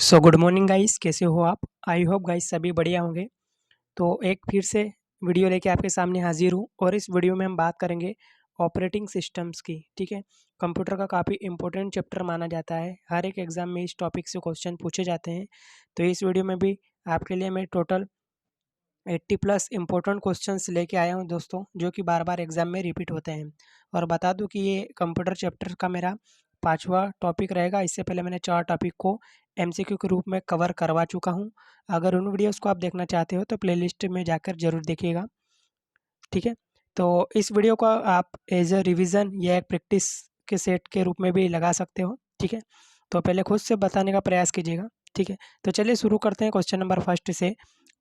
So good morning guys, कैसे हो आप? आई होप गाइस सभी बढ़िया होंगे। तो एक फिर से वीडियो लेके आपके सामने हाजिर हूँ और इस वीडियो में हम बात करेंगे ऑपरेटिंग सिस्टम्स की। ठीक है, कंप्यूटर का काफ़ी इंपॉर्टेंट चैप्टर माना जाता है। हर एक एग्जाम में इस टॉपिक से क्वेश्चन पूछे जाते हैं। तो इस वीडियो में भी आपके लिए मैं टोटल 80 प्लस इंपॉर्टेंट क्वेश्चंस लेके आया हूँ दोस्तों, जो कि बार बार एग्जाम में रिपीट होते हैं। और बता दूं कि ये कंप्यूटर चैप्टर का मेरा 5वां टॉपिक रहेगा। इससे पहले मैंने 4 टॉपिक को एमसीक्यू के रूप में कवर करवा चुका हूँ। अगर उन वीडियोस को आप देखना चाहते हो तो प्लेलिस्ट में जाकर ज़रूर देखिएगा। ठीक है, तो इस वीडियो को आप एज अ रिवीजन या एक प्रैक्टिस के सेट के रूप में भी लगा सकते हो। ठीक है, तो पहले खुद से बताने का प्रयास कीजिएगा। ठीक है, तो चलिए शुरू करते हैं क्वेश्चन नंबर फर्स्ट से।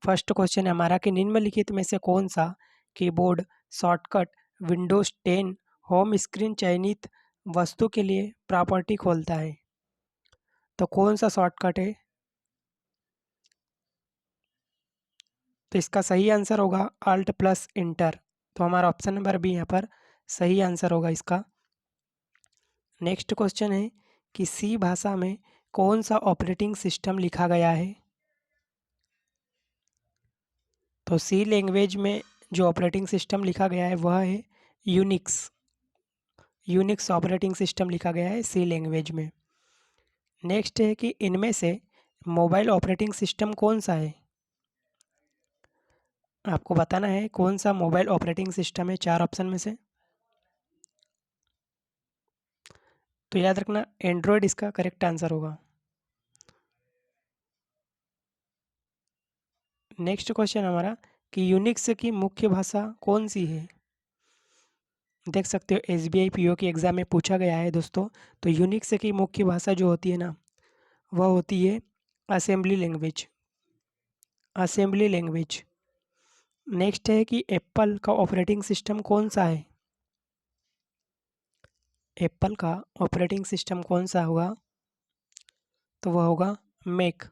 फर्स्ट क्वेश्चन है हमारा कि निम्नलिखित में से कौन सा keyboard shortcut Windows 10 home screen चयनित वस्तु के लिए प्रॉपर्टी खोलता है? तो कौन सा शॉर्टकट है? तो इसका सही आंसर होगा अल्ट प्लस इंटर। तो हमारा ऑप्शन नंबर बी यहाँ पर सही आंसर होगा इसका। नेक्स्ट क्वेश्चन है कि सी भाषा में कौन सा ऑपरेटिंग सिस्टम लिखा गया है? तो सी लैंग्वेज में जो ऑपरेटिंग सिस्टम लिखा गया है वह है यूनिक्स। यूनिक्स ऑपरेटिंग सिस्टम लिखा गया है सी लैंग्वेज में। नेक्स्ट है कि इनमें से मोबाइल ऑपरेटिंग सिस्टम कौन सा है? आपको बताना है कौन सा मोबाइल ऑपरेटिंग सिस्टम है 4 ऑप्शन में से। तो याद रखना एंड्रॉयड इसका करेक्ट आंसर होगा। नेक्स्ट क्वेश्चन हमारा कि यूनिक्स की मुख्य भाषा कौन सी है? देख सकते हो एसबीआई पीओ की एग्जाम में पूछा गया है दोस्तों। तो यूनिक्स की मुख्य भाषा जो होती है ना, वह होती है assembly language. Assembly language. Next है कि एप्पल का ऑपरेटिंग सिस्टम कौन सा है? एप्पल का ऑपरेटिंग सिस्टम कौन सा होगा? तो वह होगा मैक।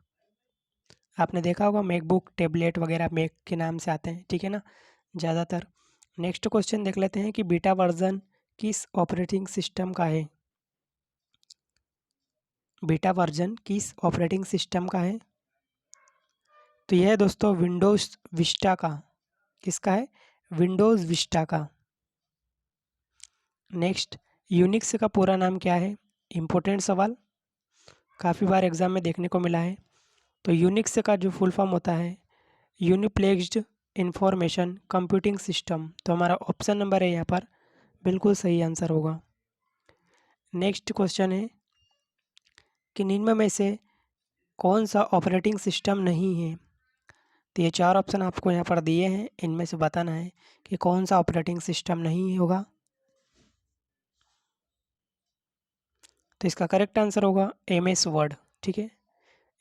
आपने देखा होगा मैकबुक टेबलेट वगैरह मैक के नाम से आते हैं, ठीक है ना, ज़्यादातर। नेक्स्ट क्वेश्चन देख लेते हैं कि बीटा वर्जन किस ऑपरेटिंग सिस्टम का है? बीटा वर्जन किस ऑपरेटिंग सिस्टम का है? तो यह है दोस्तों विंडोज विस्टा का। किसका है? विंडोज विस्टा का। नेक्स्ट, यूनिक्स का पूरा नाम क्या है? इम्पोर्टेंट सवाल, काफ़ी बार एग्जाम में देखने को मिला है। तो यूनिक्स का जो फुल फॉर्म होता है यूनिप्लेक्स्ड इंफॉर्मेशन कंप्यूटिंग सिस्टम। तो हमारा ऑप्शन नंबर है यहाँ पर बिल्कुल सही आंसर होगा। नेक्स्ट क्वेश्चन है कि निम्न में से कौन सा ऑपरेटिंग सिस्टम नहीं है? तो ये 4 ऑप्शन आपको यहाँ पर दिए हैं, इनमें से बताना है कि कौन सा ऑपरेटिंग सिस्टम नहीं होगा। तो इसका करेक्ट आंसर होगा एम एस वर्ड। ठीक है,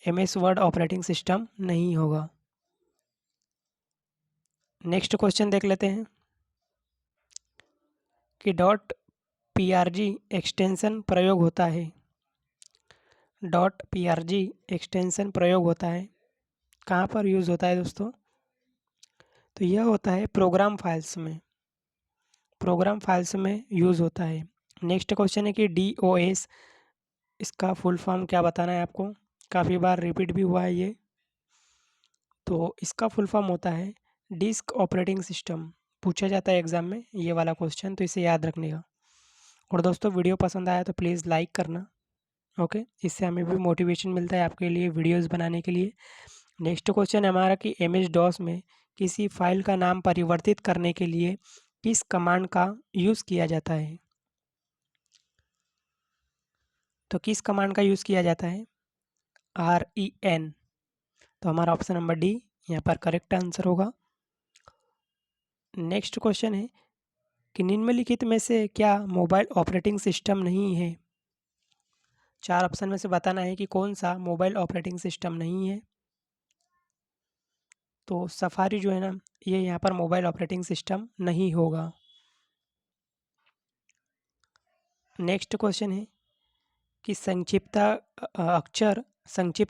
M S Word operating system नहीं होगा। नेक्स्ट क्वेश्चन देख लेते हैं कि डॉट पीआरजी एक्सटेंशन प्रयोग होता है। डॉट पीआरजी एक्सटेंशन प्रयोग होता है, कहाँ पर यूज़ होता है दोस्तों? तो यह होता है प्रोग्राम फाइल्स में। प्रोग्राम फाइल्स में यूज़ होता है। नेक्स्ट क्वेश्चन है कि डी ओ एस, इसका फुल फॉर्म क्या बताना है आपको? काफ़ी बार रिपीट भी हुआ है ये। तो इसका फुल फॉर्म होता है डिस्क ऑपरेटिंग सिस्टम। पूछा जाता है एग्जाम में ये वाला क्वेश्चन, तो इसे याद रखने का। और दोस्तों वीडियो पसंद आया तो प्लीज़ लाइक करना। ओके, इससे हमें भी मोटिवेशन मिलता है आपके लिए वीडियोस बनाने के लिए। नेक्स्ट क्वेश्चन है हमारा कि एम एस डॉस में किसी फाइल का नाम परिवर्तित करने के लिए किस कमांड का यूज़ किया जाता है? तो किस कमांड का यूज़ किया जाता है? REN। तो हमारा ऑप्शन नंबर डी यहाँ पर करेक्ट आंसर होगा। नेक्स्ट क्वेश्चन है कि निम्नलिखित में से क्या मोबाइल ऑपरेटिंग सिस्टम नहीं है? 4 ऑप्शन में से बताना है कि कौन सा मोबाइल ऑपरेटिंग सिस्टम नहीं है। तो सफारी जो है ना, ये यहाँ पर मोबाइल ऑपरेटिंग सिस्टम नहीं होगा। नेक्स्ट क्वेश्चन है कि संक्षिप्त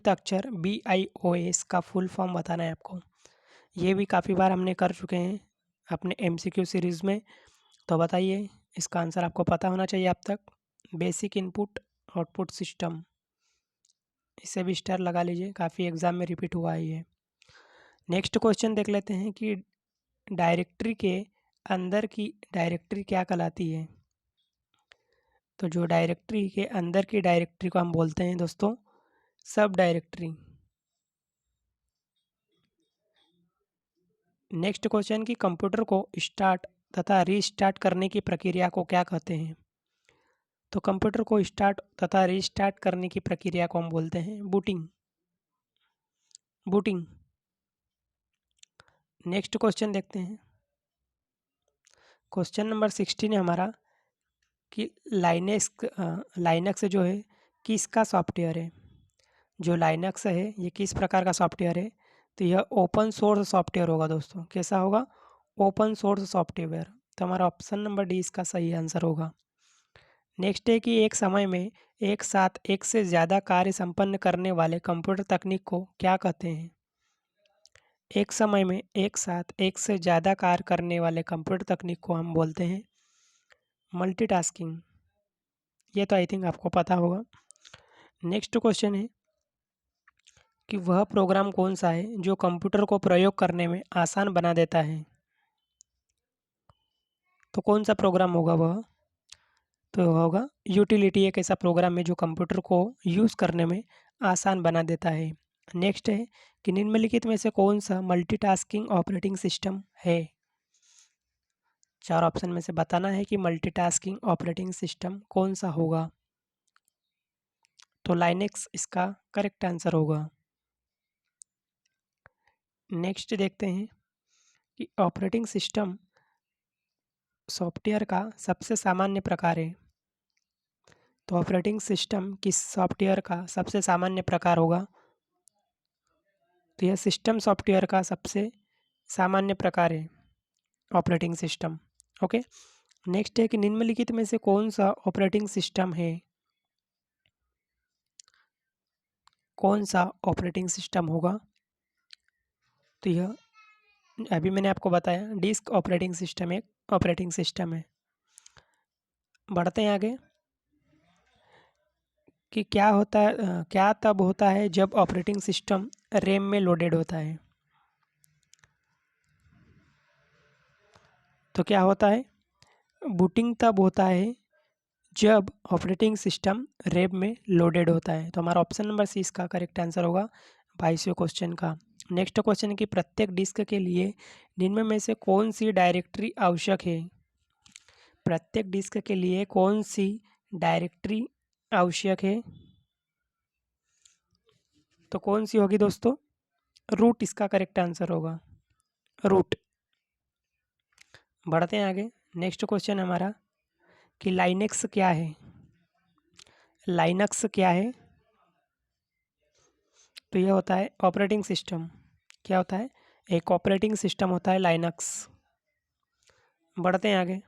अक्षर BIOS का फुल फॉर्म बताना है आपको। ये भी काफ़ी बार हमने कर चुके हैं अपने MCQ सीरीज़ में। तो बताइए, इसका आंसर आपको पता होना चाहिए अब तक। बेसिक इनपुट आउटपुट सिस्टम, इसे भी स्टार लगा लीजिए, काफ़ी एग्जाम में रिपीट हुआ है ये। नेक्स्ट क्वेश्चन देख लेते हैं कि डायरेक्टरी के अंदर की डायरेक्टरी क्या कहलाती है। तो जो डायरेक्टरी के अंदर की डायरेक्टरी को हम बोलते हैं दोस्तों सब डायरेक्टरी। नेक्स्ट क्वेश्चन कि कंप्यूटर को स्टार्ट तथा रीस्टार्ट करने की प्रक्रिया को क्या कहते हैं। तो कंप्यूटर को स्टार्ट तथा रीस्टार्ट करने की प्रक्रिया को हम बोलते हैं बूटिंग। बूटिंग। नेक्स्ट क्वेश्चन देखते हैं। क्वेश्चन नंबर 16 है हमारा कि लाइनक्स जो है किसका सॉफ्टवेयर है। जो लाइनक्स है ये किस प्रकार का सॉफ्टवेयर है। तो यह ओपन सोर्स सॉफ्टवेयर होगा दोस्तों। कैसा होगा? Open source software. तो हमारा ऑप्शन नंबर डी इसका सही आंसर होगा। नेक्स्ट है कि एक समय में एक साथ एक से ज़्यादा कार्य संपन्न करने वाले कंप्यूटर तकनीक को क्या कहते हैं। एक समय में एक साथ एक से ज़्यादा कार्य करने वाले कंप्यूटर तकनीक को हम बोलते हैं मल्टीटास्किंग। ये तो आई थिंक आपको पता होगा। नेक्स्ट क्वेश्चन है कि वह प्रोग्राम कौन सा है जो कंप्यूटर को प्रयोग करने में आसान बना देता है। तो कौन सा प्रोग्राम होगा वह? तो वह होगा यूटिलिटी। एक ऐसा प्रोग्राम है जो कंप्यूटर को यूज़ करने में आसान बना देता है। नेक्स्ट है कि निम्नलिखित में से कौन सा मल्टीटास्किंग ऑपरेटिंग सिस्टम है। चार ऑप्शन में से बताना है कि मल्टीटास्किंग ऑपरेटिंग सिस्टम कौन सा होगा। तो लाइनेक्स इसका करेक्ट आंसर होगा। नेक्स्ट देखते हैं कि ऑपरेटिंग सिस्टम सॉफ्टवेयर का सबसे सामान्य प्रकार है। तो ऑपरेटिंग सिस्टम किस सॉफ्टवेयर का सबसे सामान्य प्रकार होगा। तो यह सिस्टम सॉफ्टवेयर का सबसे सामान्य प्रकार है ऑपरेटिंग सिस्टम। ओके। नेक्स्ट है कि निम्नलिखित में से कौन सा ऑपरेटिंग सिस्टम है। कौन सा ऑपरेटिंग सिस्टम होगा। तो यह अभी मैंने आपको बताया डिस्क ऑपरेटिंग सिस्टम एक ऑपरेटिंग सिस्टम है। बढ़ते हैं आगे कि क्या होता है क्या तब होता है जब ऑपरेटिंग सिस्टम रैम में लोडेड होता है। तो क्या होता है? बूटिंग तब होता है जब ऑपरेटिंग सिस्टम रैम में लोडेड होता है। तो हमारा ऑप्शन नंबर सी इसका करेक्ट आंसर होगा 22वें क्वेश्चन का। नेक्स्ट क्वेश्चन है कि प्रत्येक डिस्क के लिए निम्न में से कौन सी डायरेक्टरी आवश्यक है। प्रत्येक डिस्क के लिए कौन सी डायरेक्टरी आवश्यक है। तो कौन सी होगी दोस्तों? रूट इसका करेक्ट आंसर होगा। रूट। बढ़ते हैं आगे। नेक्स्ट क्वेश्चन हमारा कि लाइनेक्स क्या है। लाइनक्स क्या है। तो यह होता है ऑपरेटिंग सिस्टम। क्या होता है? एक ऑपरेटिंग सिस्टम होता है लाइनक्स। बढ़ते हैं आगे।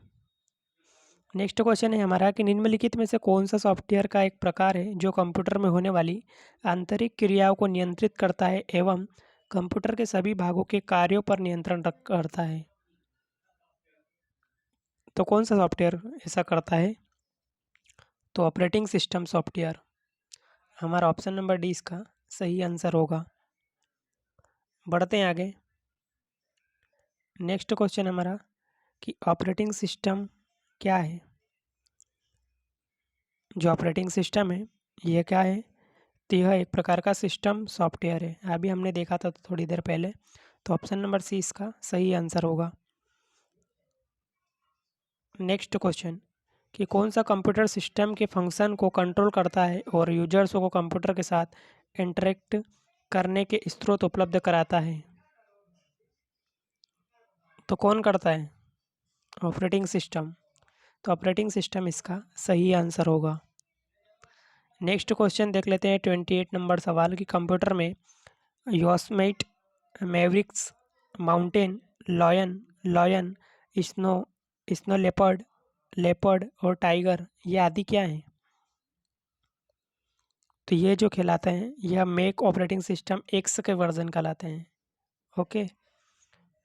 नेक्स्ट क्वेश्चन है हमारा कि निम्नलिखित में से कौन सा सॉफ्टवेयर का एक प्रकार है जो कंप्यूटर में होने वाली आंतरिक क्रियाओं को नियंत्रित करता है एवं कंप्यूटर के सभी भागों के कार्यों पर नियंत्रण करता है। तो कौन सा सॉफ्टवेयर ऐसा करता है? तो ऑपरेटिंग सिस्टम सॉफ्टवेयर। हमारा ऑप्शन नंबर डी इसका सही आंसर होगा। बढ़ते हैं आगे। नेक्स्ट क्वेश्चन हमारा कि ऑपरेटिंग सिस्टम क्या है। जो ऑपरेटिंग सिस्टम है यह क्या है। तो यह एक प्रकार का सिस्टम सॉफ्टवेयर है। अभी हमने देखा था थोड़ी देर पहले। तो ऑप्शन नंबर सी इसका सही आंसर होगा। नेक्स्ट क्वेश्चन कि कौन सा कंप्यूटर सिस्टम के फंक्शन को कंट्रोल करता है और यूजर्स को कंप्यूटर के साथ इंटरेक्ट करने के स्रोत उपलब्ध कराता है। तो कौन करता है? Operating system. तो ऑपरेटिंग सिस्टम इसका सही आंसर होगा। नेक्स्ट क्वेश्चन देख लेते हैं 28 नंबर सवाल कि कंप्यूटर में Yosemite, Mavericks, Mountain Lion, Lion, Snow, Snow Leopard, Leopard और टाइगर ये आदि क्या हैं। तो ये जो कहलाते हैं यह मैक ऑपरेटिंग सिस्टम एक्स के वर्जन कहलाते हैं। ओके।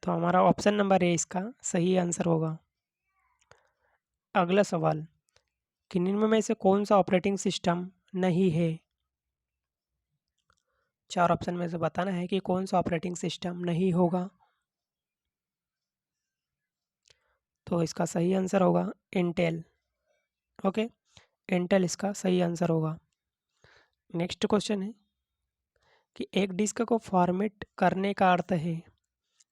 तो हमारा ऑप्शन नंबर ए इसका सही आंसर होगा। अगला सवाल कि निम्न में से कौन सा ऑपरेटिंग सिस्टम नहीं है। चार ऑप्शन में से बताना है कि कौन सा ऑपरेटिंग सिस्टम नहीं होगा। तो इसका सही आंसर होगा इंटेल। ओके, इंटेल इसका सही आंसर होगा। नेक्स्ट क्वेश्चन है कि एक डिस्क को फॉर्मेट करने का अर्थ है,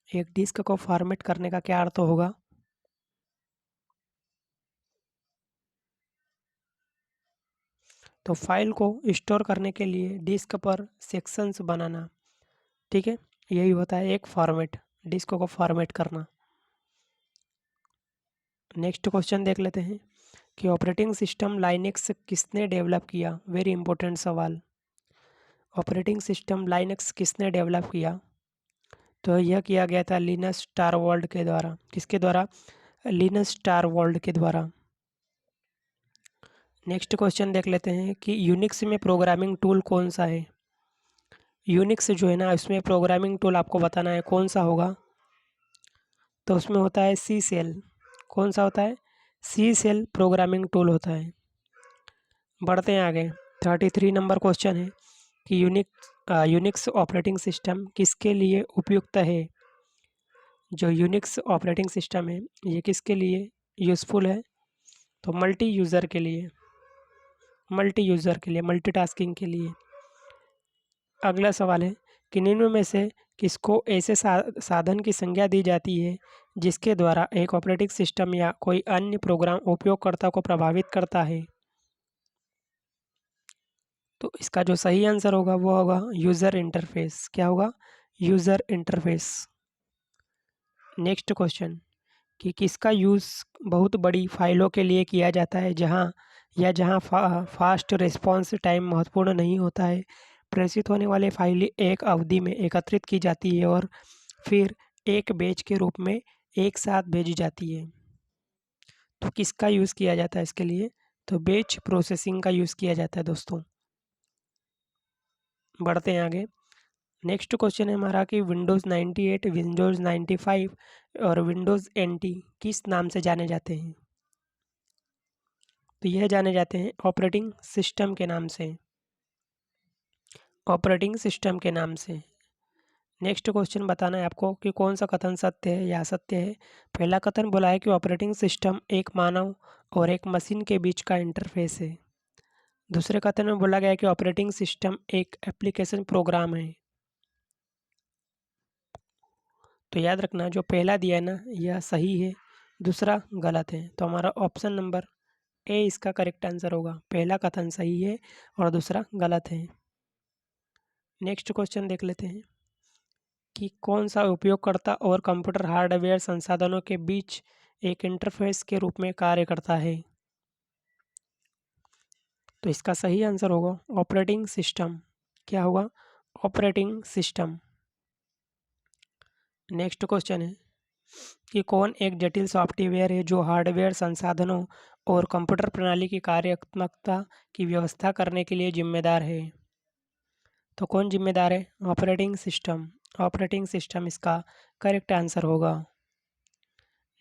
एक डिस्क को फॉर्मेट करने का क्या अर्थ होगा? तो फाइल को स्टोर करने के लिए डिस्क पर सेक्शंस बनाना, ठीक है, यही होता है एक फॉर्मेट, डिस्क को फॉर्मेट करना। नेक्स्ट क्वेश्चन देख लेते हैं कि ऑपरेटिंग सिस्टम लाइनेक्स किसने डेवलप किया? वेरी इंपॉर्टेंट सवाल। ऑपरेटिंग सिस्टम लाइनेक्स किसने डेवलप किया? तो यह किया गया था लिनस टॉरवाल्ड के द्वारा। किसके द्वारा? लिनस टॉरवाल्ड के द्वारा। नेक्स्ट क्वेश्चन देख लेते हैं कि यूनिक्स में प्रोग्रामिंग टूल कौन सा है? यूनिक्स जो है ना, उसमें प्रोग्रामिंग टूल आपको बताना है कौन सा होगा। तो उसमें होता है सी सेल। कौन सा होता है? सी सेल प्रोग्रामिंग टूल होता है। बढ़ते हैं आगे। 33 नंबर क्वेश्चन है कि यूनिक्स ऑपरेटिंग सिस्टम किसके लिए उपयुक्त है? जो यूनिक्स ऑपरेटिंग सिस्टम है ये किसके लिए यूज़फुल है? तो मल्टीटास्किंग के लिए। अगला सवाल है कि निम्न में से किसको ऐसे साधन की संज्ञा दी जाती है जिसके द्वारा एक ऑपरेटिंग सिस्टम या कोई अन्य प्रोग्राम उपयोगकर्ता को प्रभावित करता है? तो इसका जो सही आंसर होगा वो होगा यूज़र इंटरफेस। क्या होगा? User interface. नेक्स्ट क्वेश्चन कि किसका यूज़ बहुत बड़ी फाइलों के लिए किया जाता है जहां फास्ट रिस्पांस टाइम महत्वपूर्ण नहीं होता है। प्रेषित होने वाले फाइलें एक अवधि में एकत्रित की जाती है और फिर एक बैच के रूप में एक साथ भेजी जाती है। तो किसका यूज़ किया जाता है इसके लिए? तो बैच प्रोसेसिंग का यूज़ किया जाता है दोस्तों। बढ़ते हैं आगे। नेक्स्ट क्वेश्चन है हमारा कि विंडोज़ 98, विंडोज़ 95 और विंडोज़ एनटी किस नाम से जाने जाते हैं? तो यह जाने जाते हैं ऑपरेटिंग सिस्टम के नाम से। ऑपरेटिंग सिस्टम के नाम से। नेक्स्ट क्वेश्चन बताना है आपको कि कौन सा कथन सत्य है या असत्य है। पहला कथन बोला है कि ऑपरेटिंग सिस्टम एक मानव और एक मशीन के बीच का इंटरफेस है। दूसरे कथन में बोला गया है कि ऑपरेटिंग सिस्टम एक एप्लीकेशन प्रोग्राम है। तो याद रखना जो पहला दिया है ना यह सही है, दूसरा गलत है। तो हमारा ऑप्शन नंबर ए इसका करेक्ट आंसर होगा। पहला कथन सही है और दूसरा गलत है। नेक्स्ट क्वेश्चन देख लेते हैं कि कौन सा उपयोगकर्ता और कंप्यूटर हार्डवेयर संसाधनों के बीच एक इंटरफेस के रूप में कार्य करता है? तो इसका सही आंसर होगा ऑपरेटिंग सिस्टम। क्या होगा? Operating system. नेक्स्ट क्वेश्चन है कि कौन एक जटिल सॉफ्टवेयर है जो हार्डवेयर संसाधनों और कंप्यूटर प्रणाली की कार्यात्मकता की व्यवस्था करने के लिए जिम्मेदार है? तो कौन जिम्मेदार है? Operating system. ऑपरेटिंग सिस्टम इसका करेक्ट आंसर होगा।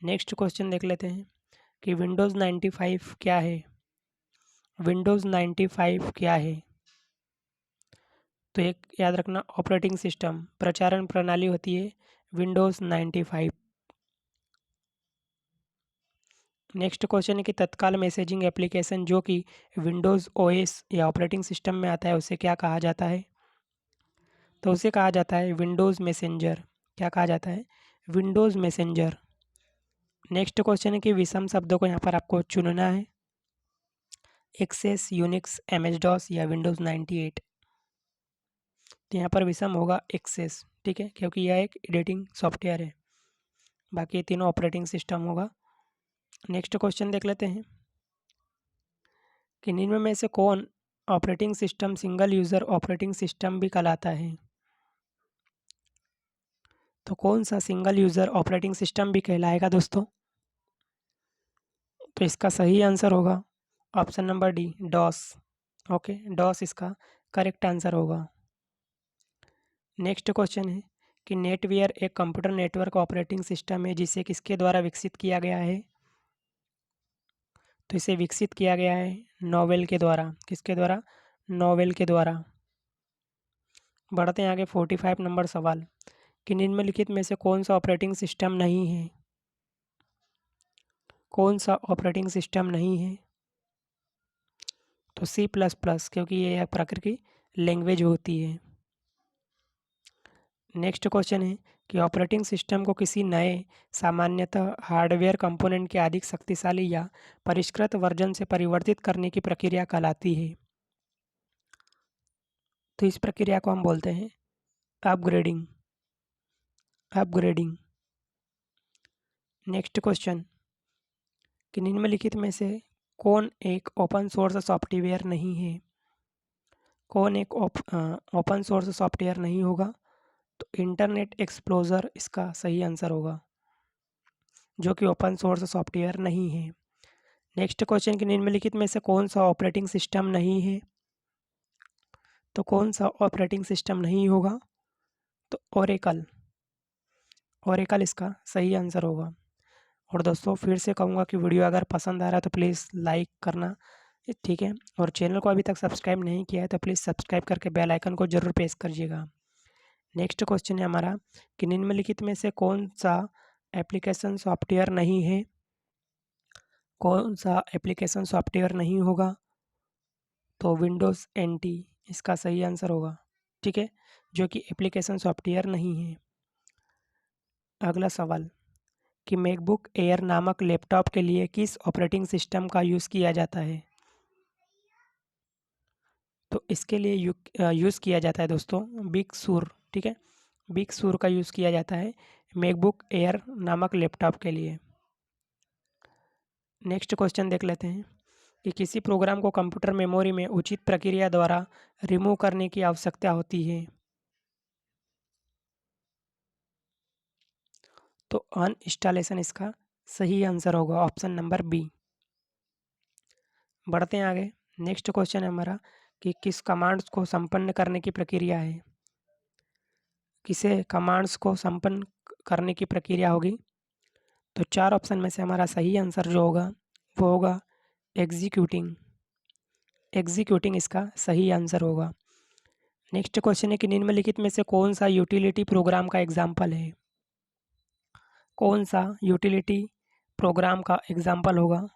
नेक्स्ट क्वेश्चन देख लेते हैं कि विंडोज़ 95 क्या है? विंडोज़ 95 क्या है? तो एक याद रखना ऑपरेटिंग सिस्टम प्रचारण प्रणाली होती है विंडोज़ 95। नेक्स्ट क्वेश्चन है कि तत्काल मैसेजिंग एप्लीकेशन जो कि विंडोज़ ओएस या ऑपरेटिंग सिस्टम में आता है उसे क्या कहा जाता है? तो उसे कहा जाता है विंडोज़ मैसेंजर। क्या कहा जाता है? Windows messenger. नेक्स्ट क्वेश्चन है कि विषम शब्दों को यहाँ पर आपको चुनना है। एक्सेस, यूनिक्स, एमएस डॉस या विंडोज़ 98। तो यहाँ पर विषम होगा एक्सेस, ठीक है, क्योंकि यह एक एडिटिंग सॉफ्टवेयर है। बाकी ये तीनों ऑपरेटिंग सिस्टम होगा। नेक्स्ट क्वेश्चन देख लेते हैं कि निम्न में से कौन operating system single user operating system भी कहलाता है? तो कौन सा सिंगल यूज़र ऑपरेटिंग सिस्टम भी कहलाएगा दोस्तों? तो इसका सही आंसर होगा option number D, DOS. Okay, DOS इसका करेक्ट आंसर होगा। नेक्स्ट क्वेश्चन है कि नेटवेयर एक कंप्यूटर नेटवर्क ऑपरेटिंग सिस्टम है जिसे किसके द्वारा विकसित किया गया है? तो इसे विकसित किया गया है नोवेल के द्वारा। किसके द्वारा? नोवेल के द्वारा। बढ़ते हैं आगे 45 नंबर सवाल कि निम्नलिखित में से कौन सा ऑपरेटिंग सिस्टम नहीं है? कौन सा ऑपरेटिंग सिस्टम नहीं है? तो C++, क्योंकि ये एक प्रकार की लैंग्वेज होती है। नेक्स्ट क्वेश्चन है कि ऑपरेटिंग सिस्टम को किसी नए सामान्यतः हार्डवेयर कंपोनेंट के अधिक शक्तिशाली या परिष्कृत वर्जन से परिवर्तित करने की प्रक्रिया कहलाती है। तो इस प्रक्रिया को हम बोलते हैं अपग्रेडिंग। अपग्रेडिंग। नेक्स्ट क्वेश्चन कि निम्नलिखित में से कौन एक ओपन सोर्स सॉफ्टवेयर नहीं है? कौन एक ओपन सोर्स सॉफ्टवेयर नहीं होगा? तो इंटरनेट एक्सप्लोरर इसका सही आंसर होगा, जो कि ओपन सोर्स सॉफ्टवेयर नहीं है। नेक्स्ट क्वेश्चन कि निम्नलिखित में से कौन सा ऑपरेटिंग सिस्टम नहीं है? तो कौन सा ऑपरेटिंग सिस्टम नहीं होगा? तो ओरेकल। ओरेकल इसका सही आंसर होगा। और दोस्तों फिर से कहूँगा कि वीडियो अगर पसंद आ रहा है तो प्लीज़ लाइक करना, ठीक है, और चैनल को अभी तक सब्सक्राइब नहीं किया है तो प्लीज़ सब्सक्राइब करके बेल आइकन को जरूर प्रेस करिएगा। नेक्स्ट क्वेश्चन है हमारा कि निम्नलिखित में से कौन सा एप्लीकेशन सॉफ्टवेयर नहीं है? कौन सा एप्लीकेशन सॉफ्टवेयर नहीं होगा? तो विंडोज़ NT इसका सही आंसर होगा, ठीक है, जो कि एप्लीकेशन सॉफ्टवेयर नहीं है। अगला सवाल कि मैकबुक एयर नामक लैपटॉप के लिए किस ऑपरेटिंग सिस्टम का यूज़ किया जाता है? तो इसके लिए यूज़ किया जाता है दोस्तों बिग सुर, ठीक है, बिग सुर का यूज़ किया जाता है मैकबुक एयर नामक लैपटॉप के लिए। नेक्स्ट क्वेश्चन देख लेते हैं कि किसी प्रोग्राम को कंप्यूटर मेमोरी में उचित प्रक्रिया द्वारा रिमूव करने की आवश्यकता होती है? तो अनइंस्टॉलेशन इसका सही आंसर होगा, ऑप्शन नंबर बी। बढ़ते हैं आगे। नेक्स्ट क्वेश्चन है हमारा कि किस कमांड्स को संपन्न करने की प्रक्रिया है? किसे कमांड्स को संपन्न करने की प्रक्रिया होगी? तो चार ऑप्शन में से हमारा सही आंसर जो होगा वो होगा एग्जीक्यूटिंग। एग्जीक्यूटिंग इसका सही आंसर होगा। नेक्स्ट क्वेश्चन है कि निम्नलिखित में से कौन सा यूटिलिटी प्रोग्राम का एग्जाम्पल है? कौन सा यूटिलिटी प्रोग्राम का एग्जाम्पल होगा?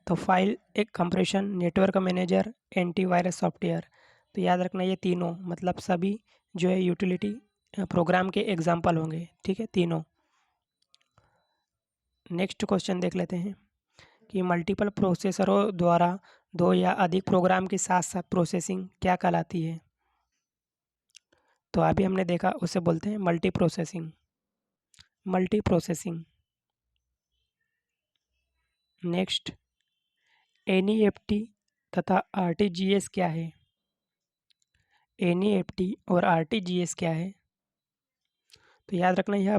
तो फाइल एक compression, network manager, antivirus software. तो याद रखना ये तीनों मतलब सभी जो है यूटिलिटी प्रोग्राम के एग्जाम्पल होंगे, ठीक है, तीनों। नेक्स्ट क्वेश्चन देख लेते हैं कि मल्टीपल प्रोसेसरों द्वारा दो या अधिक प्रोग्राम की साथ साथ प्रोसेसिंग क्या कहलाती है? तो अभी हमने देखा उसे बोलते हैं multi processing. Multi processing. Next NEFT तथा RTGS क्या है? NEFT और RTGS क्या है? तो याद रखना यह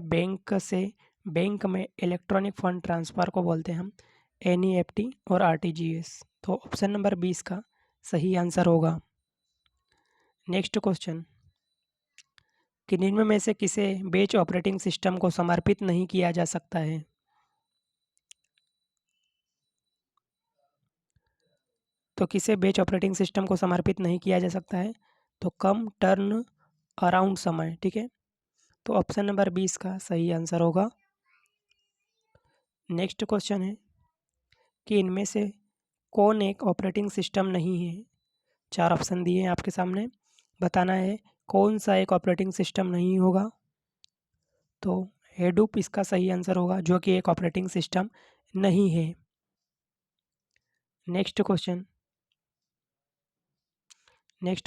बैंक में इलेक्ट्रॉनिक फंड ट्रांसफ़र को बोलते हैं हम NEFT और RTGS। तो ऑप्शन नंबर 20 का सही आंसर होगा। नेक्स्ट क्वेश्चन कि निम्न में से किसे बैच ऑपरेटिंग सिस्टम को समर्पित नहीं किया जा सकता है? तो किसे बैच ऑपरेटिंग सिस्टम को समर्पित नहीं किया जा सकता है? तो कम टर्न अराउंड समय, ठीक है, तो ऑप्शन नंबर 20 का सही आंसर होगा। नेक्स्ट क्वेश्चन है कि इनमें से कौन एक ऑपरेटिंग सिस्टम नहीं है? चार ऑप्शन दिए हैं आपके सामने, बताना है कौन सा एक ऑपरेटिंग सिस्टम नहीं होगा। तो हेडूप इसका सही आंसर होगा, जो कि एक ऑपरेटिंग सिस्टम नहीं है। नेक्स्ट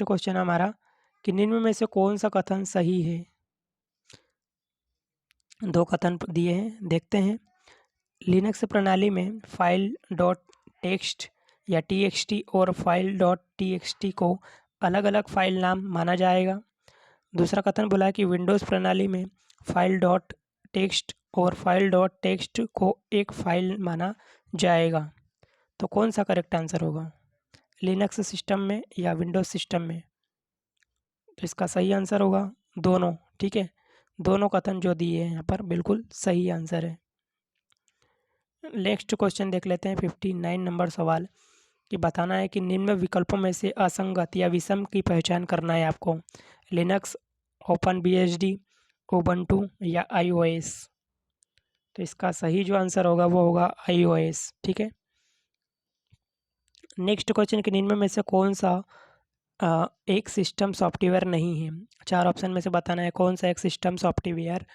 क्वेश्चन हमारा कि निम्न में से कौन सा कथन सही है? दो कथन दिए हैं, देखते हैं। लिनक्स प्रणाली में फाइल डॉट टेक्स्ट या TXT और फाइल डॉट TXT को अलग अलग फाइल नाम माना जाएगा। दूसरा कथन बोला है कि विंडोज़ प्रणाली में फाइल डॉट टेक्स्ट और फाइल डॉट टेक्स्ट को एक फाइल माना जाएगा। तो कौन सा करेक्ट आंसर होगा, लिनक्स सिस्टम में या विंडोज़ सिस्टम में? तो इसका सही आंसर होगा दोनों, ठीक है, दोनों कथन जो दिए हैं यहाँ पर बिल्कुल सही आंसर है। नेक्स्ट क्वेश्चन देख लेते हैं 59 नंबर सवाल कि बताना है कि निम्न विकल्पों में से असंगत या विषम की पहचान करना है आपको। लिनक्स, ओपन बीएसडी, उबंटू या आईओएस। तो इसका सही जो आंसर होगा वो होगा आईओएस। ठीक है। नेक्स्ट क्वेश्चन कि निम्न में से कौन सा एक सिस्टम सॉफ्टवेयर नहीं है। 4 ऑप्शन में से बताना है कौन सा एक सिस्टम सॉफ्टवेयर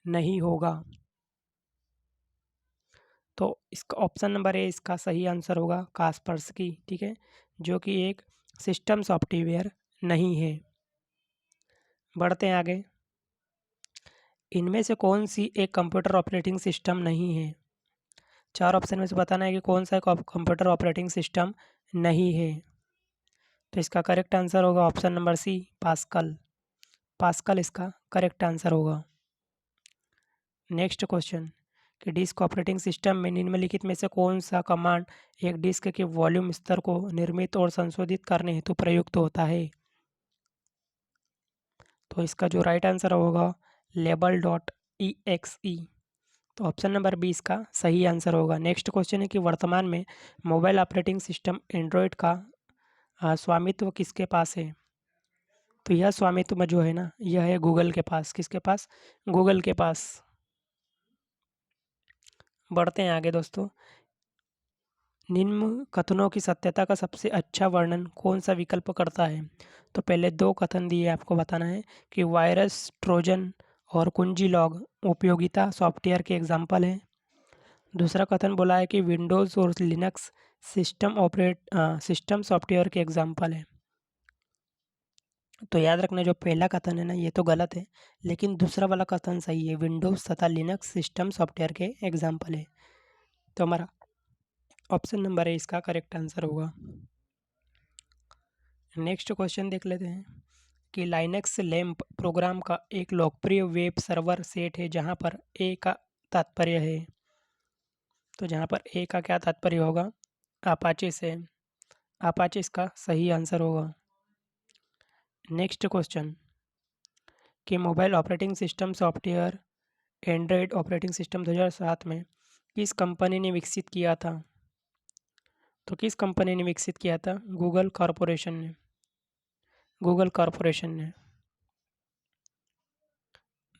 नहीं होगा। तो इसका ऑप्शन नंबर ए इसका सही आंसर होगा कास्परस्की। ठीक है, जो कि एक सिस्टम सॉफ्टवेयर नहीं है। बढ़ते हैं आगे। इनमें से कौन सी एक कंप्यूटर ऑपरेटिंग सिस्टम नहीं है। 4 ऑप्शन में से बताना है कि कौन सा एक कंप्यूटर ऑपरेटिंग सिस्टम नहीं है। तो इसका करेक्ट आंसर होगा option number C, Pascal. Pascal इसका करेक्ट आंसर होगा। नेक्स्ट क्वेश्चन कि डिस्क ऑपरेटिंग सिस्टम में निम्नलिखित में से कौन सा कमांड एक डिस्क के वॉल्यूम स्तर को निर्मित और संशोधित करने हेतु प्रयुक्त होता है। तो इसका जो राइट आंसर होगा लेबल डॉट ई एक्स ई। तो ऑप्शन नंबर 20 का सही आंसर होगा। नेक्स्ट क्वेश्चन है कि वर्तमान में मोबाइल ऑपरेटिंग सिस्टम एंड्रॉयड का स्वामित्व किसके पास है। तो यह स्वामित्व में जो है ना, यह है गूगल के पास। किसके पास? गूगल के पास। बढ़ते हैं आगे दोस्तों। निम्न कथनों की सत्यता का सबसे अच्छा वर्णन कौन सा विकल्प करता है। तो पहले 2 कथन दिए आपको बताना है कि वायरस, ट्रोजन और कुंजी लॉग उपयोगिता सॉफ्टवेयर के एग्जाम्पल हैं। दूसरा कथन बोला है कि विंडोज़ और लिनक्स सिस्टम सॉफ्टवेयर के एग्जाम्पल है। तो याद रखना, जो पहला कथन है ना ये तो गलत है, लेकिन दूसरा वाला कथन सही है। विंडोज़ तथा लिनक्स सिस्टम सॉफ्टवेयर के एग्जाम्पल है। तो हमारा ऑप्शन नंबर है इसका करेक्ट आंसर होगा। नेक्स्ट क्वेश्चन देख लेते हैं कि लाइनक्स लैम्प प्रोग्राम का एक लोकप्रिय वेब सर्वर सेट है जहां पर ए का तात्पर्य है। तो जहां पर ए का क्या तात्पर्य होगा? अपाचे से। अपाचे इसका सही आंसर होगा। नेक्स्ट क्वेश्चन कि mobile operating system software Android operating system 2007 में किस कंपनी ने विकसित किया था। तो किस कंपनी ने विकसित किया था? गूगल कॉरपोरेशन ने। गूगल कॉरपोरेशन ने।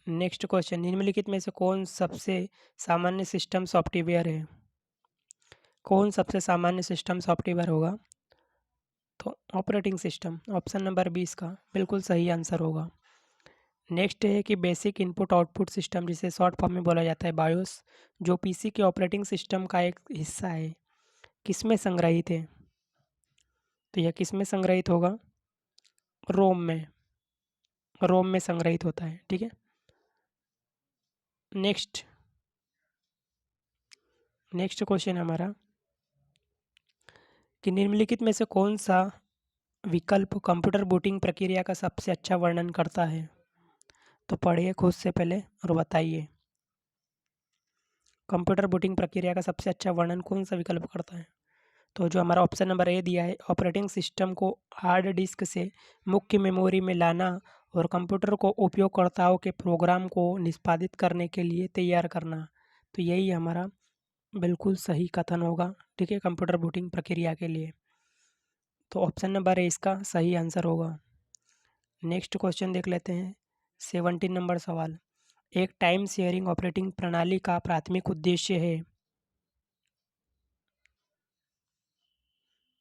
नेक्स्ट क्वेश्चन निम्नलिखित में से कौन सबसे सामान्य सिस्टम सॉफ्टवेयर है। कौन सबसे सामान्य सिस्टम सॉफ्टवेयर होगा? तो ऑपरेटिंग सिस्टम, ऑप्शन नंबर 20 का बिल्कुल सही आंसर होगा। नेक्स्ट है कि बेसिक इनपुट आउटपुट सिस्टम, जिसे शॉर्ट फॉर्म में बोला जाता है बायोस, जो पीसी के ऑपरेटिंग सिस्टम का एक हिस्सा है, किसमें संग्रहित है। तो यह किसमें संग्रहित होगा? रोम में। रोम में संग्रहित होता है। ठीक है। नेक्स्ट नेक्स्ट क्वेश्चन हमारा कि निम्नलिखित में से कौन सा विकल्प कंप्यूटर बूटिंग प्रक्रिया का सबसे अच्छा वर्णन करता है। तो पढ़िए खुद से पहले और बताइए, कंप्यूटर बूटिंग प्रक्रिया का सबसे अच्छा वर्णन कौन सा विकल्प करता है। तो जो हमारा ऑप्शन नंबर ए दिया है, ऑपरेटिंग सिस्टम को हार्ड डिस्क से मुख्य मेमोरी में लाना और कंप्यूटर को उपयोगकर्ताओं के प्रोग्राम को निष्पादित करने के लिए तैयार करना। तो यही हमारा बिल्कुल सही कथन होगा। ठीक है, कंप्यूटर बूटिंग प्रक्रिया के लिए। तो ऑप्शन नंबर ए इसका सही आंसर होगा। नेक्स्ट क्वेश्चन देख लेते हैं। 17 नंबर सवाल, एक टाइम शेयरिंग ऑपरेटिंग प्रणाली का प्राथमिक उद्देश्य है।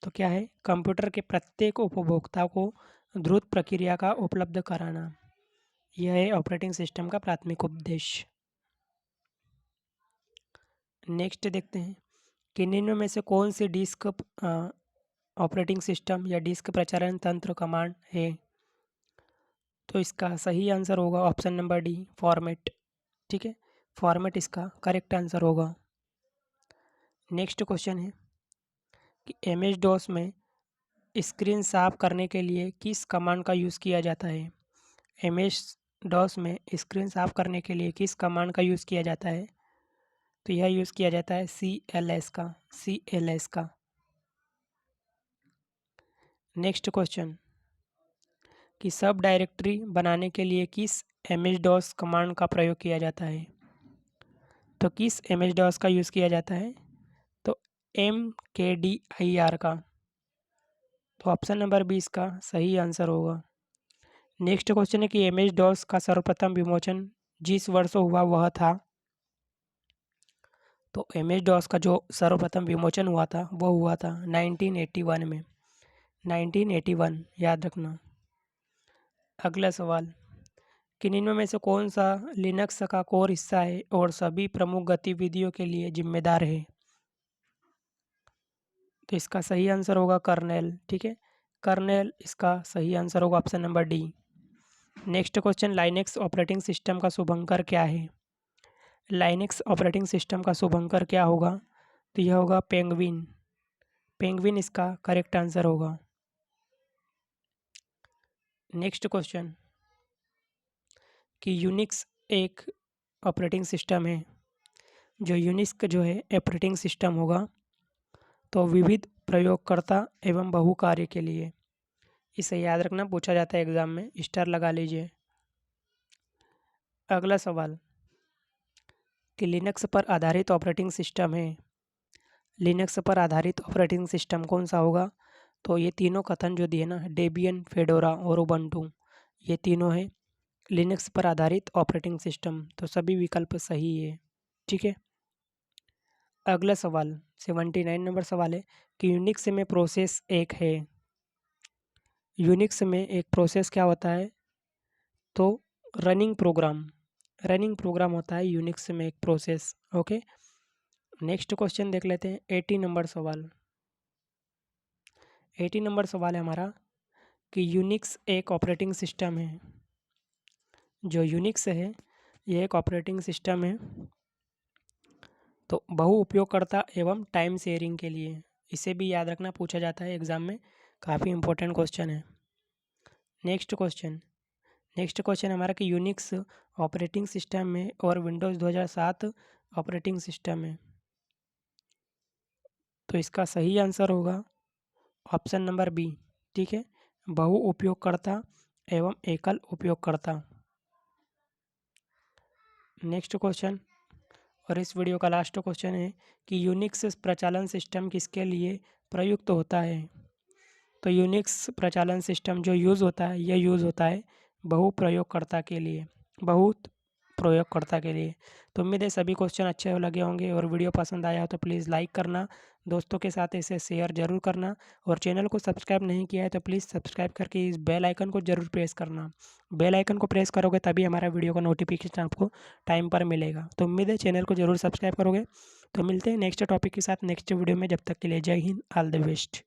तो क्या है? कंप्यूटर के प्रत्येक उपभोक्ता को द्रुत प्रक्रिया का उपलब्ध कराना। यह है ऑपरेटिंग सिस्टम का प्राथमिक उद्देश्य। नेक्स्ट देखते हैं कि निम्न में से कौन सी डिस्क ऑपरेटिंग सिस्टम या डिस्क प्रचारण तंत्र कमांड है। तो इसका सही आंसर होगा ऑप्शन नंबर डी, फॉर्मेट। ठीक है, फॉर्मेट इसका करेक्ट आंसर होगा। नेक्स्ट क्वेश्चन है कि एम एस डॉस में स्क्रीन साफ करने के लिए किस कमांड का यूज़ किया जाता है। एम एस डॉस में स्क्रीन साफ करने के लिए किस कमांड का यूज़ किया जाता है। तो यह यूज़ किया जाता है CLS का। CLS का। नेक्स्ट क्वेश्चन कि सब डायरेक्टरी बनाने के लिए किस एम एस डॉस कमांड का प्रयोग किया जाता है। तो किस एम एस डॉस का यूज़ किया जाता है। तो MKDIR का। तो ऑप्शन नंबर बी इसका सही आंसर होगा। नेक्स्ट क्वेश्चन है कि एमएस डॉस का सर्वप्रथम विमोचन जिस वर्ष हुआ वह था। तो एमएस डॉस का जो सर्वप्रथम विमोचन हुआ था वो हुआ था 1981 में। 1981 याद रखना। अगला सवाल, किन्हीं में से कौन सा लिनक्स का कोर हिस्सा है और सभी प्रमुख गतिविधियों के लिए जिम्मेदार है। तो इसका सही आंसर होगा कर्नेल। ठीक है, कर्नेल इसका सही आंसर होगा option number D. Next question, Linux operating system का शुभंकर क्या है। लाइनेक्स ऑपरेटिंग सिस्टम का शुभंकर क्या होगा। तो यह होगा पेंगुइन। पेंगुइन इसका करेक्ट आंसर होगा। नेक्स्ट क्वेश्चन, कि यूनिक्स एक ऑपरेटिंग सिस्टम है। जो यूनिक्स जो है ऑपरेटिंग सिस्टम होगा तो विविध प्रयोगकर्ता एवं बहुकार्य के लिए। इसे याद रखना, पूछा जाता है एग्जाम में, स्टार लगा लीजिए। अगला सवाल, कि लिनक्स पर आधारित ऑपरेटिंग सिस्टम है। लिनक्स पर आधारित ऑपरेटिंग सिस्टम कौन सा होगा। तो ये तीनों कथन जो दिए ना, डेबियन, फेडोरा और उबंटू, ये तीनों है लिनक्स पर आधारित ऑपरेटिंग सिस्टम। तो सभी विकल्प सही है। ठीक है, अगला सवाल 79 नंबर सवाल है कि यूनिक्स में प्रोसेस एक है। यूनिक्स में एक प्रोसेस क्या होता है। तो रनिंग प्रोग्राम। रनिंग प्रोग्राम होता है यूनिक्स में एक प्रोसेस। ओके, नेक्स्ट क्वेश्चन देख लेते हैं 80 नंबर सवाल। 80 नंबर सवाल है हमारा कि यूनिक्स एक ऑपरेटिंग सिस्टम है। जो यूनिक्स है ये एक ऑपरेटिंग सिस्टम है तो बहु उपयोगकर्ता एवं टाइम शेयरिंग के लिए। इसे भी याद रखना, पूछा जाता है एग्जाम में, काफ़ी इंपॉर्टेंट क्वेश्चन है। नेक्स्ट क्वेश्चन, नेक्स्ट क्वेश्चन हमारा कि यूनिक्स ऑपरेटिंग सिस्टम में और विंडोज़ 2007 ऑपरेटिंग सिस्टम है। तो इसका सही आंसर होगा ऑप्शन नंबर बी। ठीक है, बहु उपयोगकर्ता एवं एकल उपयोगकर्ता। नेक्स्ट क्वेश्चन और इस वीडियो का लास्ट क्वेश्चन है कि यूनिक्स प्रचालन सिस्टम किसके लिए प्रयुक्त होता है। तो यूनिक्स प्रचालन सिस्टम जो यूज़ होता है, यह यूज़ होता है बहु प्रयोगकर्ता के लिए, बहुत प्रयोगकर्ता के लिए। तो उम्मीद है सभी क्वेश्चन अच्छे लगे होंगे और वीडियो पसंद आया हो तो प्लीज़ लाइक करना, दोस्तों के साथ इसे शेयर ज़रूर करना और चैनल को सब्सक्राइब नहीं किया है तो प्लीज़ सब्सक्राइब करके इस बेल आइकन को ज़रूर प्रेस करना। बेल आइकन को प्रेस करोगे तभी हमारा वीडियो का नोटिफिकेशन आपको टाइम पर मिलेगा। तो उम्मीद है चैनल को ज़रूर सब्सक्राइब करोगे। तो मिलते हैं नेक्स्ट टॉपिक के साथ नेक्स्ट वीडियो में। जब तक के लिए जय हिंद, ऑल द बेस्ट।